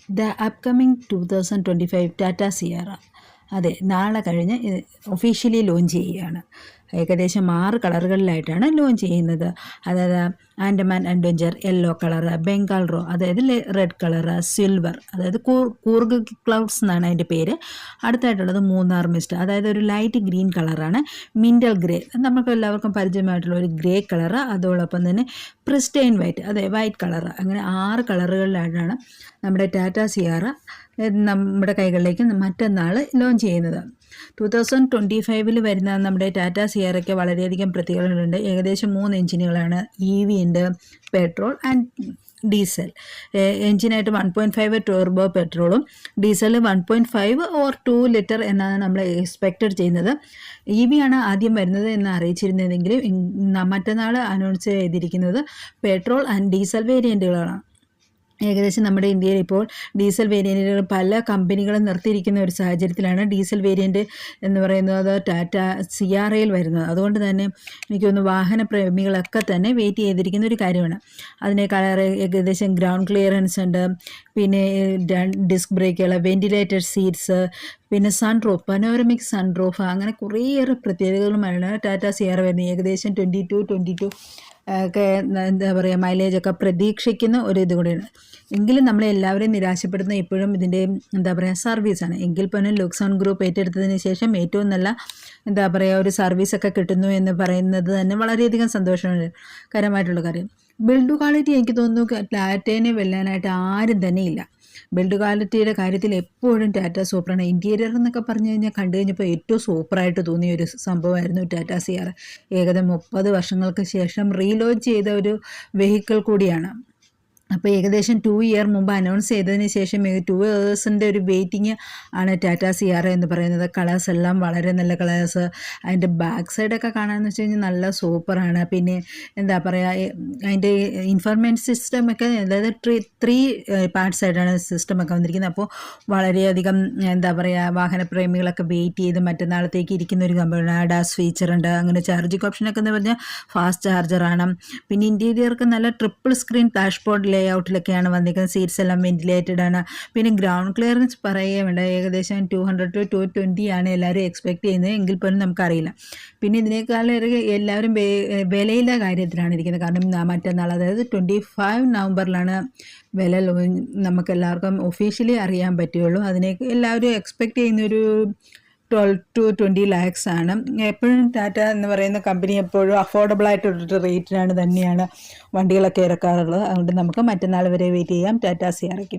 The upcoming 2025 Tata സിയാറ അതെ നാളെ കഴിഞ്ഞ് ഒഫീഷ്യലി ലോഞ്ച് ചെയ്യുകയാണ്. ഏകദേശം 6 കളറുകളിലായിട്ടാണ് ലോഞ്ച് ചെയ്യുന്നത്. അതായത് Andaman adventure yellow colour, Bengal rouge അതായത് റെഡ് കളറ്, സിൽവർ അതായത് കൂർഗ് ക്ലൗഡ്സ് എന്നാണ് അതിൻ്റെ പേര്. അടുത്തായിട്ടുള്ളത് മൂന്നാർ മിസ്റ്റ് അതായത് ഒരു ലൈറ്റ് ഗ്രീൻ കളറാണ്. മിൻഡൽ ഗ്രേ നമുക്ക് എല്ലാവർക്കും പരിചയമായിട്ടുള്ള ഒരു ഗ്രേ കളറ്, അതോടൊപ്പം തന്നെ പ്രിസ്റ്റൈൻ വൈറ്റ് അതെ വൈറ്റ് കളറ്. അങ്ങനെ 6 കളറുകളിലായിട്ടാണ് നമ്മുടെ ടാറ്റ സിയാറ നമ്മുടെ കൈകളിലേക്ക് മറ്റന്നാൾ ലോഞ്ച് ചെയ്യുന്നത്. 2025 വരുന്ന നമ്മുടെ ടാറ്റ സിയാറയ്ക്ക് വളരെയധികം പ്രത്യേകതകളുണ്ട്. ഏകദേശം 3 എഞ്ചിനുകളാണ്. EV ഉണ്ട്, പെട്രോൾ ആൻഡ് ഡീസൽ. എഞ്ചിനായിട്ട് 1.5 ടർബോ പെട്രോളും ഡീസൽ 1.5 ഓർ 2 ലിറ്റർ എന്നാണ് നമ്മൾ എക്സ്പെക്റ്റഡ് ചെയ്യുന്നത്. EV ആണ് ആദ്യം വരുന്നത് എന്ന് അറിയിച്ചിരുന്നതെങ്കിലും മറ്റന്നാൾ അനൗൺസ് ചെയ്തിരിക്കുന്നത് പെട്രോൾ ആൻഡ് ഡീസൽ വേരിയൻറ്റുകളാണ്. ഏകദേശം നമ്മുടെ ഇന്ത്യയിൽ ഇപ്പോൾ ഡീസൽ വേരിയൻറ്റുകൾ പല കമ്പനികളും നിർത്തിയിരിക്കുന്ന ഒരു സാഹചര്യത്തിലാണ് ഡീസൽ വേരിയൻറ്റ് എന്ന് പറയുന്നത് ടാറ്റ സിയാറയിൽ വരുന്നത്. അതുകൊണ്ട് തന്നെ എനിക്കൊന്ന് വാഹന പ്രേമികളൊക്കെ തന്നെ വെയിറ്റ് ചെയ്തിരിക്കുന്ന ഒരു കാര്യമാണ്. അതിൻ്റെ കളർ ഏകദേശം ഗ്രൗണ്ട് ക്ലിയറൻസ് ഉണ്ട്, പിന്നെ ഡിസ്ക് ബ്രേക്കുകൾ, വെൻറ്റിലേറ്റഡ് സീറ്റ്സ്, പിന്നെ സൺറൂഫ്, പനോരമിക് സൺറൂഫ്, അങ്ങനെ കുറേയേറെ പ്രത്യേകതകളുമാണ് ടാറ്റ സിയാറ വരുന്നത്. ഏകദേശം 22 ഒക്കെ എന്താ പറയുക മൈലേജൊക്കെ പ്രതീക്ഷിക്കുന്ന ഒരു ഇത് കൂടിയാണ്. എങ്കിലും നമ്മളെല്ലാവരെയും നിരാശപ്പെടുന്ന ഇപ്പോഴും ഇതിൻ്റെ എന്താ പറയുക സർവീസാണ്. എങ്കിൽ പോലും ലുക്സോൺ ഗ്രൂപ്പ് ഏറ്റെടുത്തതിന് ശേഷം ഏറ്റവും നല്ല എന്താ പറയുക ഒരു സർവീസൊക്കെ കിട്ടുന്നു എന്ന് പറയുന്നത് തന്നെ വളരെയധികം സന്തോഷകരമായിട്ടുള്ള കാര്യം. ബിൽഡ് ക്വാളിറ്റി എനിക്ക് തോന്നുന്നു ടാറ്റേനെ വെല്ലാനായിട്ട് ആരും തന്നെ ഇല്ല. ബിൽഡ് ക്വാളിറ്റിയുടെ കാര്യത്തിൽ എപ്പോഴും ടാറ്റ സൂപ്പറാണ്. ഇൻറ്റീരിയർ എന്നൊക്കെ പറഞ്ഞു കഴിഞ്ഞാൽ കണ്ടു കഴിഞ്ഞപ്പോൾ ഏറ്റവും സൂപ്പറായിട്ട് തോന്നിയ ഒരു സംഭവമായിരുന്നു ടാറ്റ സിയാറ. ഏകദേശം 30 വർഷങ്ങൾക്ക് ശേഷം റീലോഞ്ച് ചെയ്ത ഒരു വെഹിക്കിൾ കൂടിയാണ്. അപ്പോൾ ഏകദേശം 2 ഇയർ മുമ്പ് അനൗൺസ് ചെയ്തതിന് ശേഷം 2 ഇയേഴ്സിൻ്റെ ഒരു വെയിറ്റിംഗ് ആണ് ടാറ്റ സിയാറ എന്ന് പറയുന്നത്. കളേഴ്സ് എല്ലാം വളരെ നല്ല കളേഴ്സ്. അതിൻ്റെ ബാക്ക് സൈഡൊക്കെ കാണാമെന്ന് വെച്ച് കഴിഞ്ഞാൽ നല്ല സൂപ്പറാണ്. പിന്നെ എന്താ പറയുക അതിൻ്റെ ഇൻഫർമേഷൻ സിസ്റ്റമൊക്കെ അതായത് 3 പാർട്സ് ആയിട്ടാണ് സിസ്റ്റമൊക്കെ വന്നിരിക്കുന്നത്. അപ്പോൾ വളരെയധികം എന്താ പറയുക വാഹനപ്രേമികളൊക്കെ വെയിറ്റ് ചെയ്ത് മറ്റന്നാളത്തേക്ക് ഇരിക്കുന്ന ഒരു കമ്പനിയാണ്. ADAS ഫീച്ചറുണ്ട്, അങ്ങനെ ചാർജിങ് ഓപ്ഷനൊക്കെ എന്ന് പറഞ്ഞാൽ ഫാസ്റ്റ് ചാർജറാണ്. പിന്നെ ഇൻറ്റീരിയർക്ക് നല്ല ട്രിപ്പിൾ സ്ക്രീൻ ഡാഷ്ബോർഡ് ലേഔട്ടിലൊക്കെയാണ് വന്നിരിക്കുന്നത്. സീറ്റ്സ് എല്ലാം വെന്റിലേറ്റഡ് ആണ്. പിന്നെ ഗ്രൗണ്ട് ക്ലിയറൻസ് പറയുകയും വേണ്ട, ഏകദേശം 200 to 220 ആണ് എല്ലാവരും എക്സ്പെക്ട് ചെയ്യുന്നത്. എങ്കിൽ പോലും നമുക്കറിയില്ല. പിന്നെ ഇതിനേക്കാളേറെ എല്ലാവരും വിലയിലെ കാര്യത്തിലാണ് ഇരിക്കുന്നത്. കാരണം മറ്റന്നാൾ അതായത് 25 നവംബറിലാണ് വില നമുക്കെല്ലാവർക്കും ഒഫീഷ്യലി അറിയാൻ പറ്റുകയുള്ളൂ. അതിനേക്ക് എല്ലാവരും എക്സ്പെക്ട് ചെയ്യുന്നൊരു 12 to 20 lakhs ആണ്. എപ്പോഴും ടാറ്റ എന്ന് പറയുന്ന കമ്പനി എപ്പോഴും അഫോർഡബിൾ ആയിട്ടൊരു റേറ്റിനാണ് തന്നെയാണ് വണ്ടികളൊക്കെ ഇറക്കാറുള്ളത്. അതുകൊണ്ട് നമുക്ക് മറ്റന്നാൾ വരെ വെയിറ്റ് ചെയ്യാം ടാറ്റ സിയാറയ്ക്ക്.